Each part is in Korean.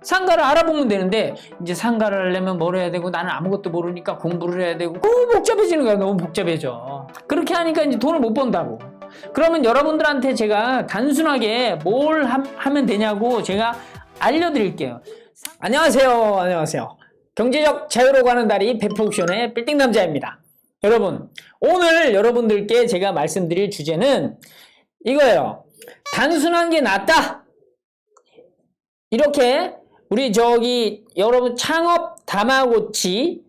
상가를 알아보면 되는데 이제 상가를 하려면 뭘 해야 되고 나는 아무것도 모르니까 공부를 해야 되고 너무 복잡해지는 거야. 너무 복잡해져. 그렇게 하니까 이제 돈을 못 번다고. 그러면 여러분들한테 제가 단순하게 뭘 하면 되냐고 제가 알려드릴게요. 안녕하세요. 경제적 자유로 가는 다리 베프옥션의 빌딩 남자입니다. 여러분, 오늘 여러분들께 제가 말씀드릴 주제는 이거예요. 단순한 게 낫다. 이렇게 우리 여러분 창업 다마고치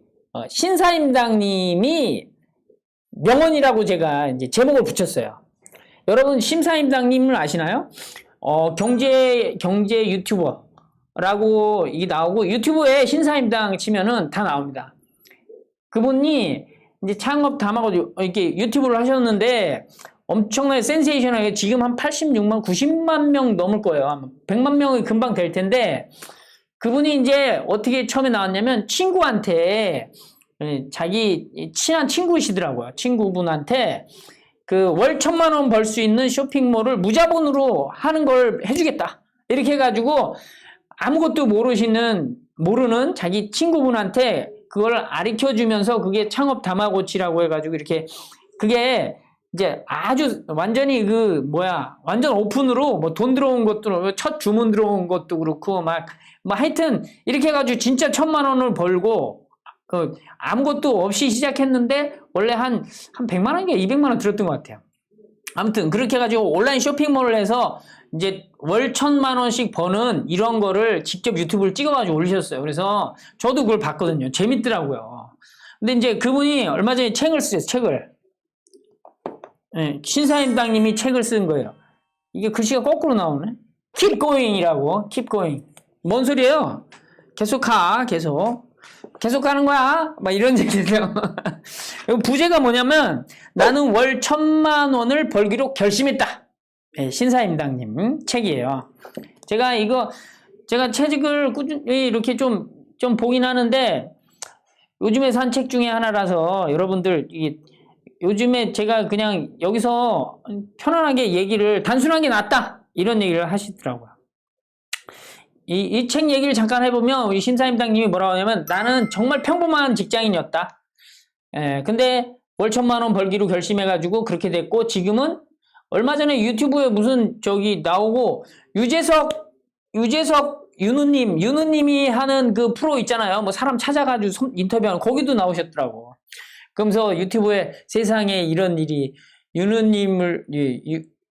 신사임당님이 명언이라고 제가 이제 제목을 붙였어요. 여러분 신사임당님을 아시나요? 경제 유튜버라고 이게 나오고 유튜브에 신사임당 치면은 다 나옵니다. 그분이 이제 창업 다마고치 이렇게 유튜브를 하셨는데 엄청나게 센세이션하게 지금 한 86만, 90만 명 넘을 거예요. 아마 100만 명이 금방 될 텐데 그분이 이제 어떻게 처음에 나왔냐면 친구한테 자기 친한 친구시더라고요. 친구분한테 그 월 1,000만 원 벌 수 있는 쇼핑몰을 무자본으로 하는 걸 해주겠다. 이렇게 해가지고 아무것도 모르는 자기 친구분한테 그걸 가르쳐주면서 그게 창업 다마고치라고 해가지고 이렇게 그게 이제 아주 완전히 완전 오픈으로 뭐 돈 들어온 것도 첫 주문 들어온 것도 그렇고 뭐 하여튼 이렇게 해가지고 진짜 1,000만 원을 벌고 아무것도 없이 시작했는데 원래 한 100만 원인가 200만 원 들었던 것 같아요. 아무튼 그렇게 해가지고 온라인 쇼핑몰을 해서 이제 월 1,000만 원씩 버는 이런 거를 직접 유튜브를 찍어가지고 올리셨어요. 그래서 저도 그걸 봤거든요. 재밌더라고요. 근데 이제 그분이 얼마 전에 책을 쓰셨어요. 책을. 네, 신사임당님이 책을 쓴 거예요. 이게 글씨가 거꾸로 나오네. Keep going이라고. Keep going. 뭔 소리예요? 계속 가. 계속 가는 거야. 막 이런 얘기예요. 부제가 뭐냐면 나는 월 1,000만 원을 벌기로 결심했다. 네, 신사임당님 책이에요. 제가 책을 꾸준히 이렇게 좀 보긴 하는데 요즘에 산 책 중에 하나라서 여러분들 요즘에 제가 그냥 여기서 편안하게 얘기를 단순한 게 낫다 이런 얘기를 하시더라고요. 이 책 얘기를 잠깐 해보면 우리 신사임당님이 뭐라고 하냐면 나는 정말 평범한 직장인이었다. 근데 월 1,000만 원 벌기로 결심해가지고 그렇게 됐고 지금은 얼마 전에 유튜브에 무슨 나오고 유재석 윤우님이 하는 그 프로 있잖아요. 뭐 사람 찾아가지고 인터뷰하는 거기도 나오셨더라고. 그러면서 유튜브에 세상에 이런 일이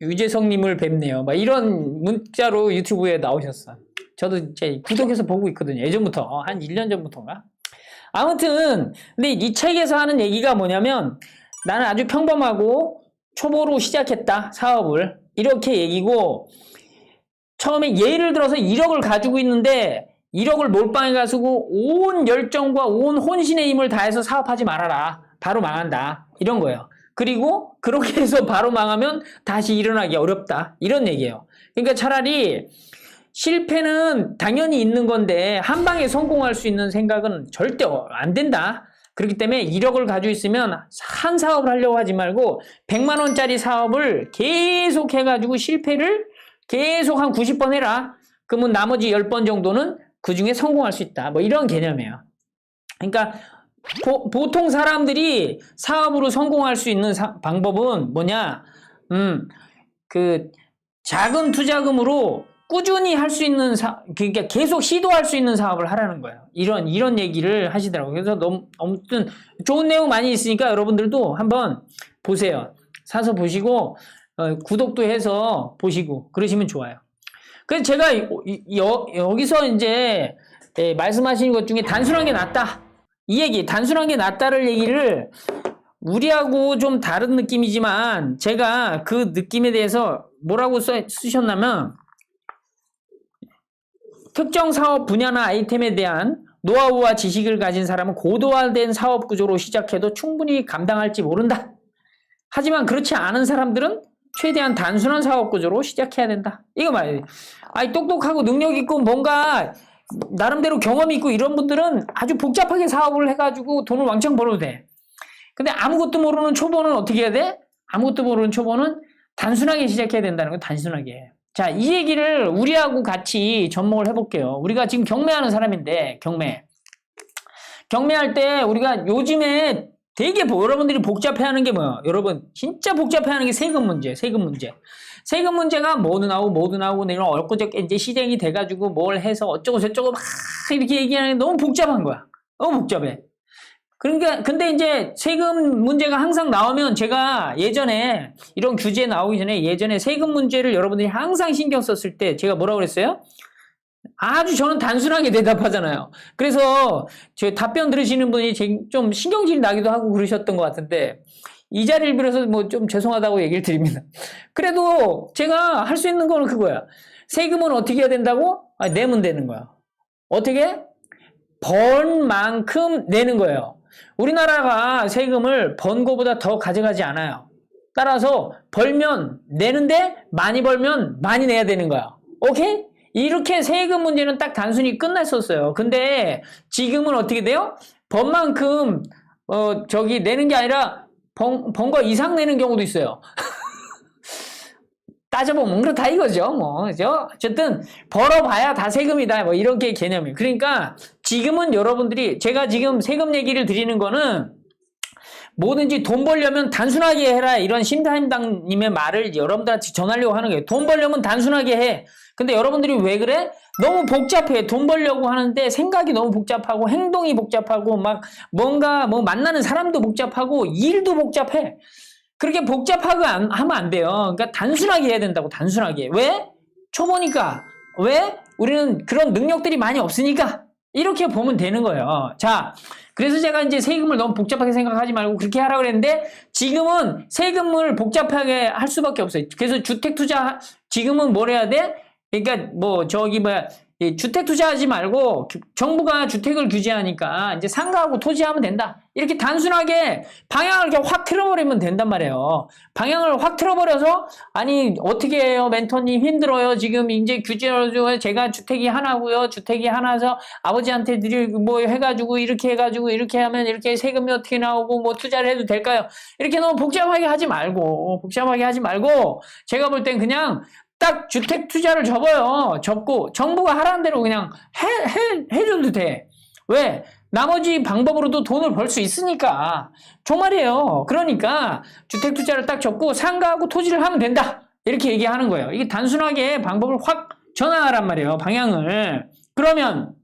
유재석님을 뵙네요. 막 이런 문자로 유튜브에 나오셨어. 저도 이제 구독해서 보고 있거든요. 예전부터 한 1년 전부터인가. 아무튼 근데 이 책에서 하는 얘기가 뭐냐면 나는 아주 평범하고 초보로 시작했다 사업을 이렇게 얘기고 처음에 예를 들어서 1억을 가지고 있는데 1억을 몰빵해 가지고 온 열정과 온 혼신의 힘을 다해서 사업하지 말아라. 바로 망한다. 이런 거예요. 그리고 그렇게 해서 바로 망하면 다시 일어나기 어렵다. 이런 얘기예요. 그러니까 차라리 실패는 당연히 있는 건데 한 방에 성공할 수 있는 생각은 절대 안 된다. 그렇기 때문에 1억을 가지고 있으면 한 사업을 하려고 하지 말고 100만 원짜리 사업을 계속 해가지고 실패를 계속 한 90번 해라. 그러면 나머지 10번 정도는 그 중에 성공할 수 있다. 뭐 이런 개념이에요. 그러니까 보통 사람들이 사업으로 성공할 수 있는 방법은 뭐냐? 작은 투자금으로 꾸준히 할 수 있는 그러니까 계속 시도할 수 있는 사업을 하라는 거예요. 이런 얘기를 하시더라고요. 그래서 아무튼 좋은 내용 많이 있으니까 여러분들도 한번 보세요. 사서 보시고 구독도 해서 보시고 그러시면 좋아요. 그래서 제가 여기서 이제 말씀하시는 것 중에 단순한 게 낫다. 이 얘기, 단순한 게 낫다를 얘기를 우리하고 좀 다른 느낌이지만 제가 그 느낌에 대해서 뭐라고 쓰셨냐면 특정 사업 분야나 아이템에 대한 노하우와 지식을 가진 사람은 고도화된 사업 구조로 시작해도 충분히 감당할지 모른다. 하지만 그렇지 않은 사람들은 최대한 단순한 사업 구조로 시작해야 된다. 이거 말이에요. 똑똑하고 능력 있고 뭔가 나름대로 경험이 있고 이런 분들은 아주 복잡하게 사업을 해가지고 돈을 왕창 벌어도 돼. 근데 아무것도 모르는 초보는 어떻게 해야 돼? 아무것도 모르는 초보는 단순하게 시작해야 된다는 거 단순하게. 자, 이 얘기를 우리하고 같이 접목을 해볼게요. 우리가 지금 경매하는 사람인데, 경매할 때 우리가 요즘에 되게 여러분들이 복잡해하는 게 뭐야? 여러분 진짜 복잡해하는 게 세금 문제. 세금 문제가 뭐도 나오고 내가 엊그저께 이제 시행이 돼가지고 뭘 해서 어쩌고 저쩌고 막 이렇게 얘기하는 게 너무 복잡한 거야. 너무 복잡해. 그러니까 근데 이제 세금 문제가 항상 나오면 제가 예전에 이런 규제 나오기 전에 예전에 세금 문제를 여러분들이 항상 신경 썼을 때 제가 뭐라고 그랬어요? 아주 저는 단순하게 대답하잖아요. 그래서 제 답변 들으시는 분이 좀 신경질이 나기도 하고 그러셨던 것 같은데 이 자리를 빌어서 뭐 좀 죄송하다고 얘기를 드립니다. 그래도 제가 할 수 있는 거는 그거야. 세금은 어떻게 해야 된다고? 내면 되는 거야. 어떻게? 번 만큼 내는 거예요. 우리나라가 세금을 번 거보다 더 가져가지 않아요. 따라서 벌면 내는데 많이 벌면 많이 내야 되는 거야. 오케이? 이렇게 세금 문제는 딱 단순히 끝났었어요. 근데 지금은 어떻게 돼요? 번만큼 내는 게 아니라 번 거 이상 내는 경우도 있어요. 따져보면 그렇다 이거죠. 어쨌든 벌어봐야 다 세금이다. 뭐 이렇게 개념이에요. 그러니까 지금은 여러분들이 제가 지금 세금 얘기를 드리는 거는 뭐든지 돈 벌려면 단순하게 해라 이런 심사임당님의 말을 여러분들한테 전하려고 하는 거예요. 돈 벌려면 단순하게 해. 근데 여러분들이 왜 그래? 너무 복잡해. 돈 벌려고 하는데 생각이 너무 복잡하고 행동이 복잡하고 막 뭔가 만나는 사람도 복잡하고 일도 복잡해. 그렇게 복잡하게 하면 안 돼요. 그러니까 단순하게 해야 된다고, 단순하게. 왜? 초보니까. 왜? 우리는 그런 능력들이 많이 없으니까. 이렇게 보면 되는 거예요. 자, 그래서 제가 이제 세금을 너무 복잡하게 생각하지 말고 그렇게 하라고 그랬는데 지금은 세금을 복잡하게 할 수밖에 없어요. 그래서 주택 투자, 지금은 뭘 해야 돼? 그러니까 주택 투자하지 말고 정부가 주택을 규제하니까 이제 상가하고 토지하면 된다. 이렇게 단순하게 방향을 이렇게 확 틀어버리면 된단 말이에요. 방향을 확 틀어버려서 아니 어떻게 해요 멘토님 힘들어요. 지금 이제 규제를 제가 주택이 하나고요. 주택이 하나서 아버지한테 드리고 뭐 해가지고 이렇게 하면 이렇게 세금이 어떻게 나오고 뭐 투자를 해도 될까요? 이렇게 너무 복잡하게 하지 말고 제가 볼 땐 그냥 딱 주택 투자를 접고 정부가 하라는 대로 그냥 해줘도 돼. 왜? 나머지 방법으로도 돈을 벌 수 있으니까. 정말이에요. 그러니까 주택 투자를 딱 접고 상가하고 토지를 하면 된다. 이렇게 얘기하는 거예요. 이게 단순하게 방법을 확 전환하란 말이에요. 방향을. 그러면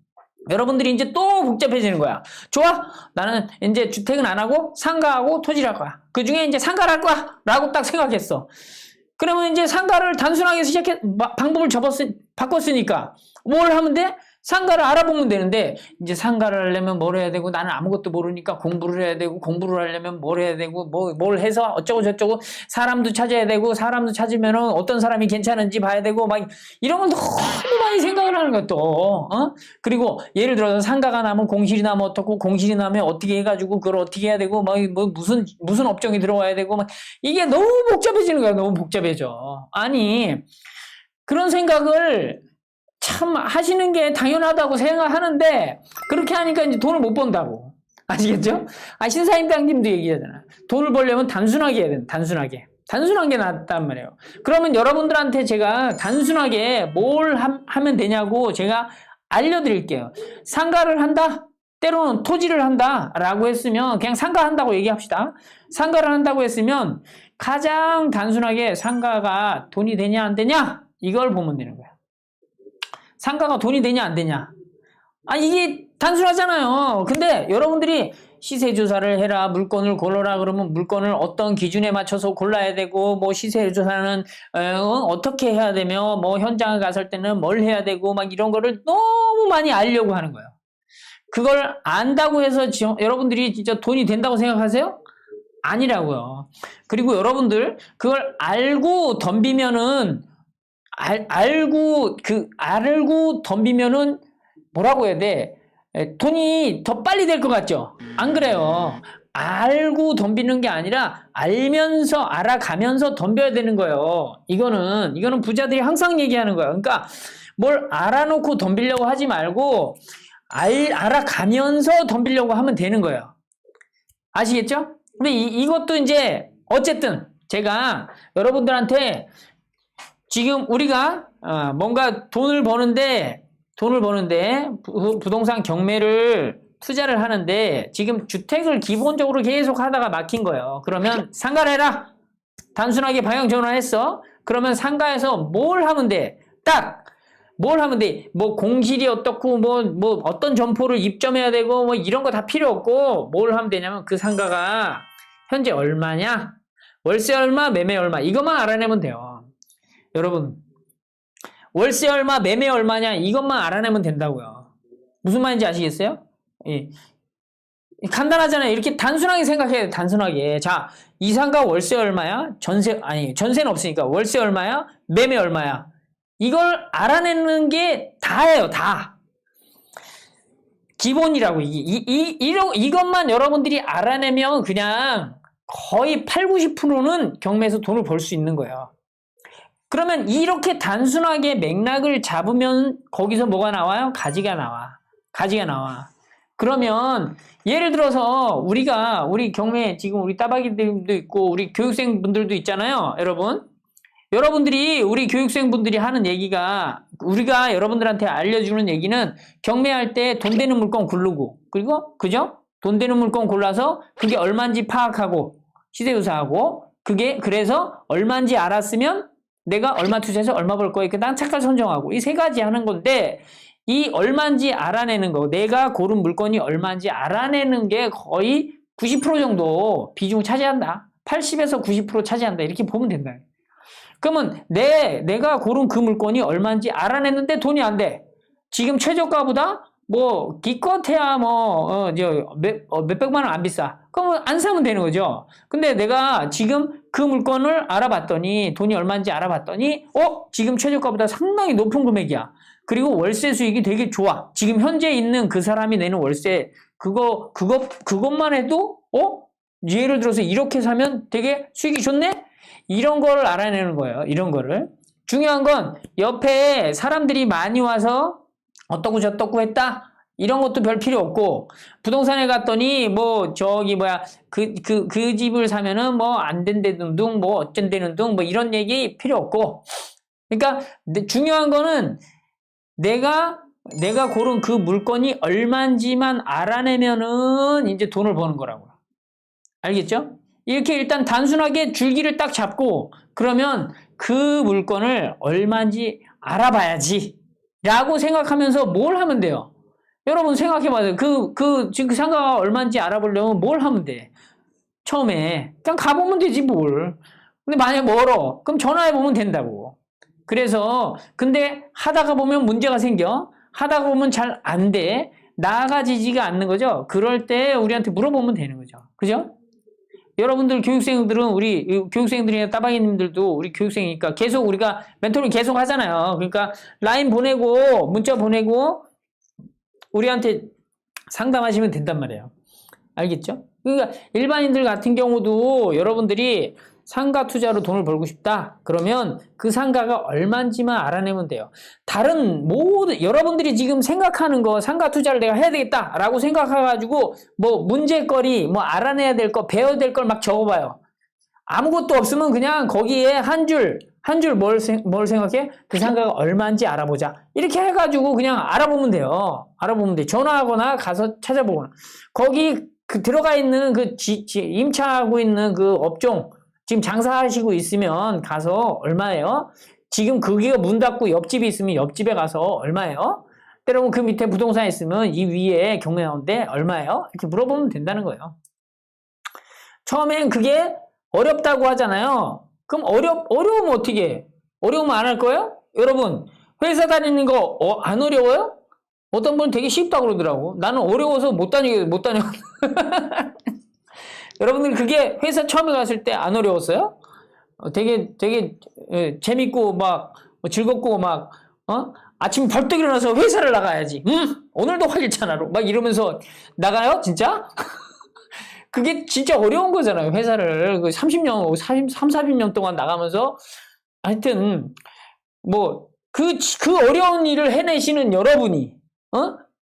여러분들이 이제 또 복잡해지는 거야. 좋아? 나는 이제 주택은 안 하고 상가하고 토지를 할 거야. 그 중에 이제 상가를 할 거야. 라고 딱 생각했어. 그러면 이제 상가를 단순하게 방법을 바꿨으니까 뭘 하면 돼? 상가를 알아보면 되는데 이제 상가를 하려면 뭘 해야 되고 나는 아무것도 모르니까 공부를 해야 되고 공부를 하려면 뭘 해야 되고 뭘 해서 어쩌고 저쩌고 사람도 찾아야 되고 사람도 찾으면은 어떤 사람이 괜찮은지 봐야 되고 막 이런 걸 너무 많이 생각을 하는 거야 또. 그리고 예를 들어서 상가가 나면 공실이 나면 어떻고 공실이 나면 어떻게 해가지고 그걸 어떻게 해야 되고 무슨 업종이 들어와야 되고 막 이게 너무 복잡해지는 거야. 너무 복잡해져. 아니 그런 생각을 참 하시는 게 당연하다고 생각하는데 그렇게 하니까 이제 돈을 못 번다고. 아시겠죠? 신사임당님도 얘기하잖아. 돈을 벌려면 단순하게 해야 된다. 단순한 게 낫단 말이에요. 그러면 여러분들한테 제가 단순하게 뭘 하면 되냐고 제가 알려드릴게요. 상가를 한다? 때로는 토지를 한다 라고 했으면 그냥 상가 한다고 얘기합시다. 상가를 한다고 했으면 가장 단순하게 상가가 돈이 되냐 안 되냐 이걸 보면 되는 거야. 상가가 돈이 되냐 안 되냐. 이게 단순하잖아요. 근데 여러분들이 시세조사를 해라, 물건을 골라라 그러면 물건을 어떤 기준에 맞춰서 골라야 되고 뭐 시세조사는 어떻게 해야 되며 뭐 현장에 갔을 때는 뭘 해야 되고 막 이런 거를 너무 많이 알려고 하는 거예요. 그걸 안다고 해서 여러분들이 진짜 돈이 된다고 생각하세요? 아니라고요. 그리고 여러분들 그걸 알고 덤비면은 알고 덤비면은 뭐라고 해야 돼? 돈이 더 빨리 될 것 같죠? 안 그래요. 알고 덤비는 게 아니라 알아가면서 덤벼야 되는 거예요. 이거는 부자들이 항상 얘기하는 거예요. 그러니까 뭘 알아놓고 덤비려고 하지 말고 알아가면서 덤비려고 하면 되는 거예요. 아시겠죠? 근데 이것도 이제 어쨌든 제가 여러분들한테 지금 우리가 뭔가 돈을 버는데 부동산 경매를 투자를 하는데 지금 주택을 기본적으로 계속 하다가 막힌 거예요. 그러면 상가를 해라. 단순하게 방향 전환했어. 그러면 상가에서 뭘 하면 돼? 딱 뭘 하면 돼? 뭐 공실이 어떻고 뭐 어떤 점포를 입점해야 되고 뭐 이런 거 다 필요 없고 뭘 하면 되냐면 그 상가가 현재 얼마냐? 월세 얼마, 매매 얼마 이것만 알아내면 돼요. 여러분 월세 얼마, 매매 얼마냐 이것만 알아내면 된다고요. 무슨 말인지 아시겠어요? 예. 간단하잖아요. 이렇게 단순하게 생각해야 돼. 단순하게. 자, 이 상가 월세 얼마야? 전세는 없으니까 월세 얼마야? 매매 얼마야? 이걸 알아내는 게 다예요. 다. 기본이라고. 이것만 여러분들이 알아내면 그냥 거의 8, 90%는 경매에서 돈을 벌 수 있는 거예요. 그러면 이렇게 단순하게 맥락을 잡으면 거기서 뭐가 나와요? 가지가 나와. 가지가 나와. 그러면 예를 들어서 우리 경매 지금 우리 따박이들도 있고 우리 교육생분들도 있잖아요. 여러분들이 우리 교육생분들이 하는 얘기가 우리가 여러분들한테 알려주는 얘기는 경매할 때 돈 되는 물건 고르고 그리고 그죠? 돈 되는 물건 골라서 그게 얼마인지 파악하고 시세조사하고 그게 그래서 얼마인지 알았으면 내가 얼마 투자해서 얼마 벌 거야. 난 착각 선정하고 이 세 가지 하는 건데 이 얼마인지 알아내는 거 내가 고른 물건이 얼마인지 알아내는 게 거의 90% 정도 비중을 차지한다. 80에서 90% 차지한다. 이렇게 보면 된다. 그러면 내가 고른 그 물건이 얼마인지 알아냈는데 돈이 안 돼. 지금 최저가보다 뭐 기껏해야 몇백만 원 안 비싸. 그러면 안 사면 되는 거죠. 근데 내가 지금 그 물건을 알아봤더니 돈이 얼마인지 알아봤더니 지금 최저가보다 상당히 높은 금액이야. 그리고 월세 수익이 되게 좋아. 지금 현재 있는 그 사람이 내는 월세 그것만 해도 예를 들어서 이렇게 사면 되게 수익이 좋네? 이런 거를 알아내는 거예요. 이런 거를. 중요한 건 옆에 사람들이 많이 와서 어떠고 저떠고 했다? 이런 것도 별 필요 없고 부동산에 갔더니 그 집을 사면은 안 된다는 둥 어쩐다는 둥 이런 얘기 필요 없고 그러니까 중요한 거는 내가 고른 그 물건이 얼마인지만 알아내면은 이제 돈을 버는 거라고요. 알겠죠? 이렇게 일단 단순하게 줄기를 딱 잡고 그러면 그 물건을 얼마인지 알아봐야지 라고 생각하면서 뭘 하면 돼요? 여러분 생각해봐요. 지금 그 상가가 얼마인지 알아보려면 뭘 하면 돼? 처음에 그냥 가보면 되지 뭘. 근데 만약에 멀어 그럼 전화해보면 된다고. 그래서 근데 하다가 보면 문제가 생겨. 하다가 보면 잘 안 돼. 나아가지지가 않는 거죠. 그럴 때 우리한테 물어보면 되는 거죠. 그죠? 여러분들 교육생들은 우리 교육생들이나 따방이님들도 우리 교육생이니까 계속 우리가 멘토링 계속 하잖아요. 그러니까 라인 보내고 문자 보내고 우리한테 상담하시면 된단 말이에요. 알겠죠? 그러니까 일반인들 같은 경우도 여러분들이 상가 투자로 돈을 벌고 싶다. 그러면 그 상가가 얼마인지만 알아내면 돼요. 다른 모든 여러분들이 지금 생각하는 거 상가 투자를 내가 해야 되겠다라고 생각해가지고 문제거리 알아내야 될 거 배워야 될 걸 막 적어봐요. 아무것도 없으면 그냥 거기에 한 줄 뭘 생각해? 그 상가가 얼마인지 알아보자. 이렇게 해가지고 그냥 알아보면 돼요. 알아보면 돼. 전화하거나 가서 찾아보거나 거기 들어가 있는 임차하고 있는 그 업종 지금 장사하시고 있으면 가서 얼마예요? 지금 거기가 문 닫고 옆집이 있으면 옆집에 가서 얼마예요? 때로는 그 밑에 부동산 있으면 이 위에 경매 나오는데 얼마예요? 이렇게 물어보면 된다는 거예요. 처음엔 그게 어렵다고 하잖아요. 그럼 어려우면 어떻게 해? 어려우면 안 할 거예요? 여러분 회사 다니는 거 안 어려워요? 어떤 분은 되게 쉽다고 그러더라고. 나는 어려워서 못 다녀. 여러분들 그게 회사 처음에 갔을 때 안 어려웠어요? 되게 재밌고 즐겁고 아침 벌떡 일어나서 회사를 나가야지. 오늘도 활기차나로 이러면서 나가요? 진짜? 그게 진짜 어려운 거잖아요. 회사를 30년, 40년 동안 나가면서 그 어려운 일을 해내시는 여러분이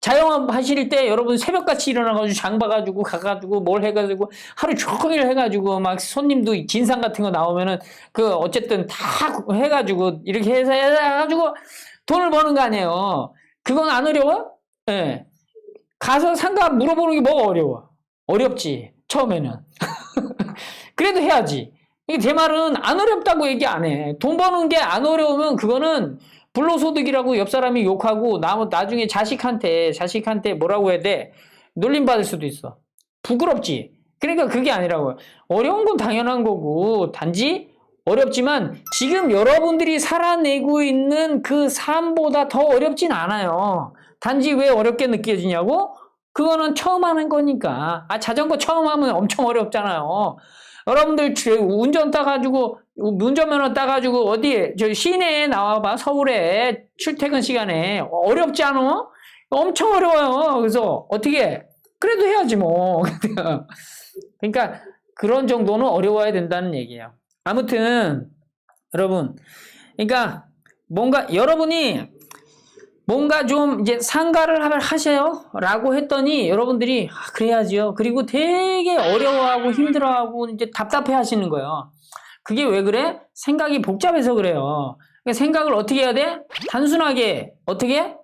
자영업 하실 때 여러분 새벽같이 일어나가지고 장 봐가지고 가가지고 뭘 해가지고 하루 종일 해가지고 막 손님도 진상 같은 거 나오면은 그 어쨌든 다 해가지고 이렇게 해서 해가지고 돈을 버는 거 아니에요. 그건 안 어려워? 예. 네. 가서 상가 물어보는 게 뭐가 어려워? 어렵지. 처음에는. 그래도 해야지. 제 말은 안 어렵다고 얘기 안 해. 돈 버는 게 안 어려우면 그거는 불로소득이라고 옆 사람이 욕하고 나중에 자식한테 뭐라고 해야 돼? 놀림받을 수도 있어. 부끄럽지. 그러니까 그게 아니라고요. 어려운 건 당연한 거고 단지 어렵지만 지금 여러분들이 살아내고 있는 그 삶보다 더 어렵진 않아요. 단지 왜 어렵게 느껴지냐고? 그거는 처음 하는 거니까. 자전거 처음 하면 엄청 어렵잖아요. 여러분들 운전 따가지고 운전면허 따가지고 어디에 저 시내에 나와봐. 서울에 출퇴근 시간에 어렵지 않아? 엄청 어려워요. 그래서 어떻게 그래도 해야지 뭐. 그러니까 그런 정도는 어려워야 된다는 얘기예요. 아무튼 여러분, 그러니까 뭔가 여러분이 뭔가 좀 이제 상가를 하세요 라고 했더니 여러분들이 그래야지요. 그리고 되게 어려워하고 힘들어하고 이제 답답해 하시는 거예요. 그게 왜 그래? 생각이 복잡해서 그래요. 그러니까 생각을 어떻게 해야 돼? 단순하게 어떻게?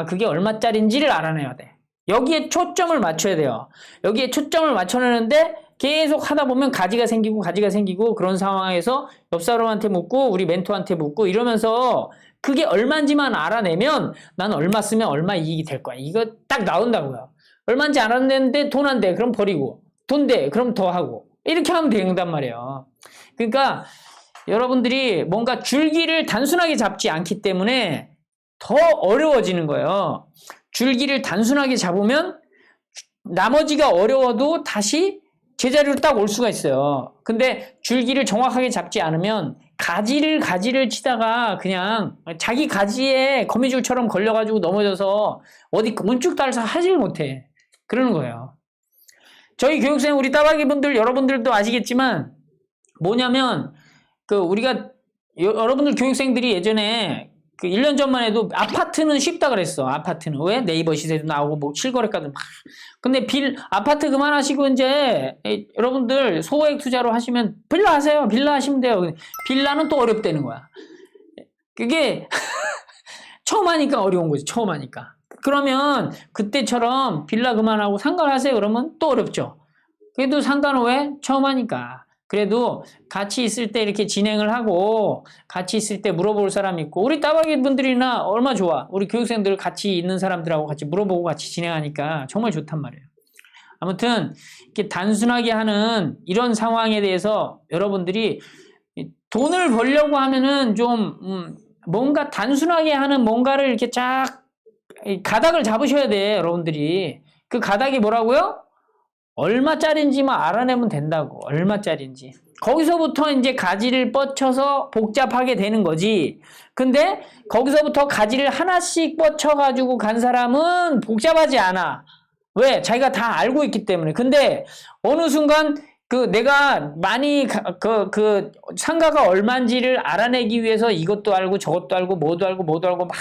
그게 얼마짜리인지를 알아내야 돼. 여기에 초점을 맞춰야 돼요. 여기에 초점을 맞춰내는데 계속 하다 보면 가지가 생기고 그런 상황에서 옆 사람한테 묻고 우리 멘토한테 묻고 이러면서 그게 얼마인지만 알아내면 난 얼마 쓰면 얼마 이익이 될 거야. 이거 딱 나온다고요. 얼마인지 알아냈는데 돈 안 돼. 그럼 버리고. 돈 돼. 그럼 더 하고. 이렇게 하면 된단 말이에요. 그러니까 여러분들이 뭔가 줄기를 단순하게 잡지 않기 때문에 더 어려워지는 거예요. 줄기를 단순하게 잡으면 나머지가 어려워도 다시 제자리로 딱 올 수가 있어요. 근데 줄기를 정확하게 잡지 않으면 가지를 치다가 그냥 자기 가지에 거미줄처럼 걸려가지고 넘어져서 어디 문쭉 따라서 하질 못해. 그러는 거예요. 저희 교육생 우리 따박이 분들 여러분들도 아시겠지만 뭐냐면 우리가 여러분들 교육생들이 예전에 1년 전만 해도 아파트는 쉽다 그랬어. 아파트는. 왜? 네이버 시세도 나오고 뭐 실거래가도 막. 근데 아파트 그만하시고 이제 여러분들 소액 투자로 하시면 빌라 하세요. 빌라 하시면 돼요. 빌라는 또 어렵다는 거야. 그게 처음 하니까 어려운 거지. 처음 하니까. 그러면 그때처럼 빌라 그만하고 상가를 하세요. 그러면 또 어렵죠. 그래도 상가는 왜? 처음 하니까. 그래도 같이 있을 때 이렇게 진행을 하고 같이 있을 때 물어볼 사람이 있고 우리 따박이 분들이나 얼마 좋아. 우리 교육생들 같이 있는 사람들하고 같이 물어보고 같이 진행하니까 정말 좋단 말이에요. 아무튼 이렇게 단순하게 하는 이런 상황에 대해서 여러분들이 돈을 벌려고 하면은 좀 뭔가 단순하게 하는 뭔가를 이렇게 쫙 가닥을 잡으셔야 돼. 여러분들이. 그 가닥이 뭐라고요? 얼마짜리인지만 알아내면 된다고. 얼마짜리인지. 거기서부터 이제 가지를 뻗쳐서 복잡하게 되는 거지. 근데 거기서부터 가지를 하나씩 뻗쳐가지고 간 사람은 복잡하지 않아. 왜? 자기가 다 알고 있기 때문에. 근데 어느 순간 내가 많이 상가가 얼마인지를 알아내기 위해서 이것도 알고 저것도 알고 뭐도 알고 막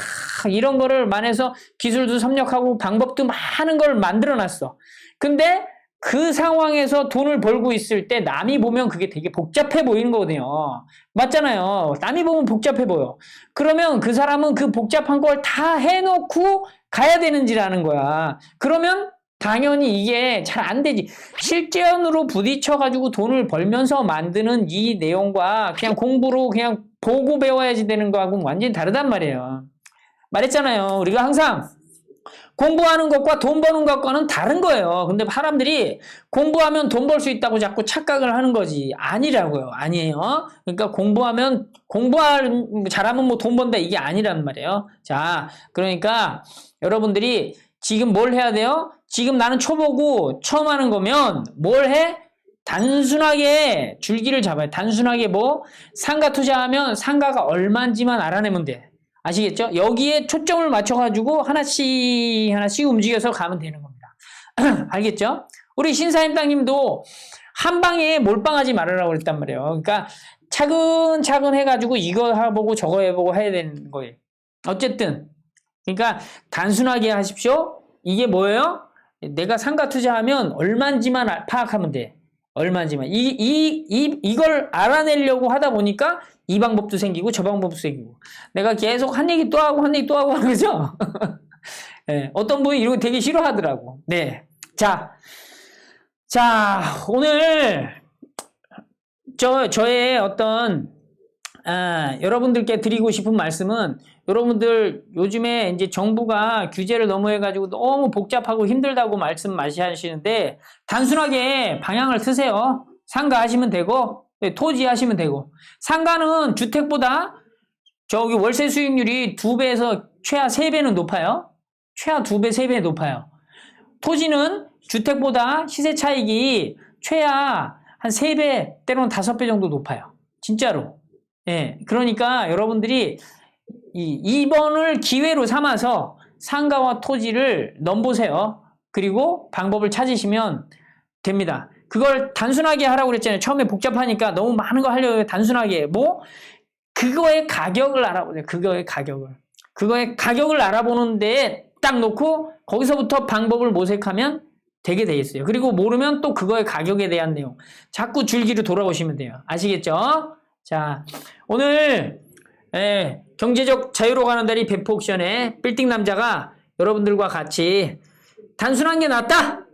이런 거를 만해서 기술도 섭렵하고 방법도 많은 걸 만들어 놨어. 근데 그 상황에서 돈을 벌고 있을 때 남이 보면 그게 되게 복잡해 보이는 거거든요. 맞잖아요. 남이 보면 복잡해 보여. 그러면 그 사람은 그 복잡한 걸 다 해놓고 가야 되는지라는 거야. 그러면 당연히 이게 잘 안 되지. 실전으로 부딪혀가지고 돈을 벌면서 만드는 이 내용과 그냥 공부로 그냥 보고 배워야지 되는 거하고는 완전히 다르단 말이에요. 말했잖아요. 우리가 항상 공부하는 것과 돈 버는 것과는 다른 거예요. 근데 사람들이 공부하면 돈 벌 수 있다고 자꾸 착각을 하는 거지. 아니라고요. 아니에요. 그러니까 잘하면 뭐 돈 번다 이게 아니란 말이에요. 자, 그러니까 여러분들이 지금 뭘 해야 돼요? 지금 나는 초보고 처음 하는 거면 뭘 해? 단순하게 줄기를 잡아요. 단순하게 상가 투자하면 상가가 얼마인지만 알아내면 돼. 아시겠죠? 여기에 초점을 맞춰가지고 하나씩 움직여서 가면 되는 겁니다. 알겠죠? 우리 신사임당님도 한 방에 몰빵하지 말으라고 그랬단 말이에요. 그러니까 차근차근 해가지고 이거 해보고 저거 해보고 해야 되는 거예요. 어쨌든 그러니까 단순하게 하십시오. 이게 뭐예요? 내가 상가 투자하면 얼마인지만 파악하면 돼. 얼마인지만. 이걸 알아내려고 하다 보니까 이 방법도 생기고 저 방법도 생기고. 내가 계속 한 얘기 또 하고 한 얘기 또 하고 하는 거죠? 네, 어떤 분이 이런 거 되게 싫어하더라고. 네. 자, 오늘 저의 어떤 여러분들께 드리고 싶은 말씀은 여러분들 요즘에 이제 정부가 규제를 너무 해가지고 너무 복잡하고 힘들다고 말씀하시는데 단순하게 방향을 트세요. 상가 하시면 되고 토지 하시면 되고 상가는 주택보다 저기 월세 수익률이 2배에서 최하 3배는 높아요. 최하 2배, 3배 높아요. 토지는 주택보다 시세 차익이 최하 한 3배, 때로는 5배 정도 높아요. 진짜로. 예. 그러니까 여러분들이 이번을 기회로 삼아서 상가와 토지를 넘보세요. 그리고 방법을 찾으시면 됩니다. 그걸 단순하게 하라고 그랬잖아요. 처음에 복잡하니까 너무 많은 거 하려고 단순하게. 그거의 가격을 알아보세요. 그거의 가격을 알아보는 데에 딱 놓고 거기서부터 방법을 모색하면 되게 돼 있어요. 그리고 모르면 또 그거의 가격에 대한 내용. 자꾸 줄기로 돌아오시면 돼요. 아시겠죠? 자, 오늘 경제적 자유로 가는 다리 베프옥션의 빌딩 남자가 여러분들과 같이 단순한 게 낫다!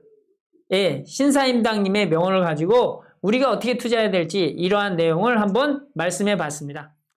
신사임당님의 명언을 가지고 우리가 어떻게 투자해야 될지 이러한 내용을 한번 말씀해 봤습니다.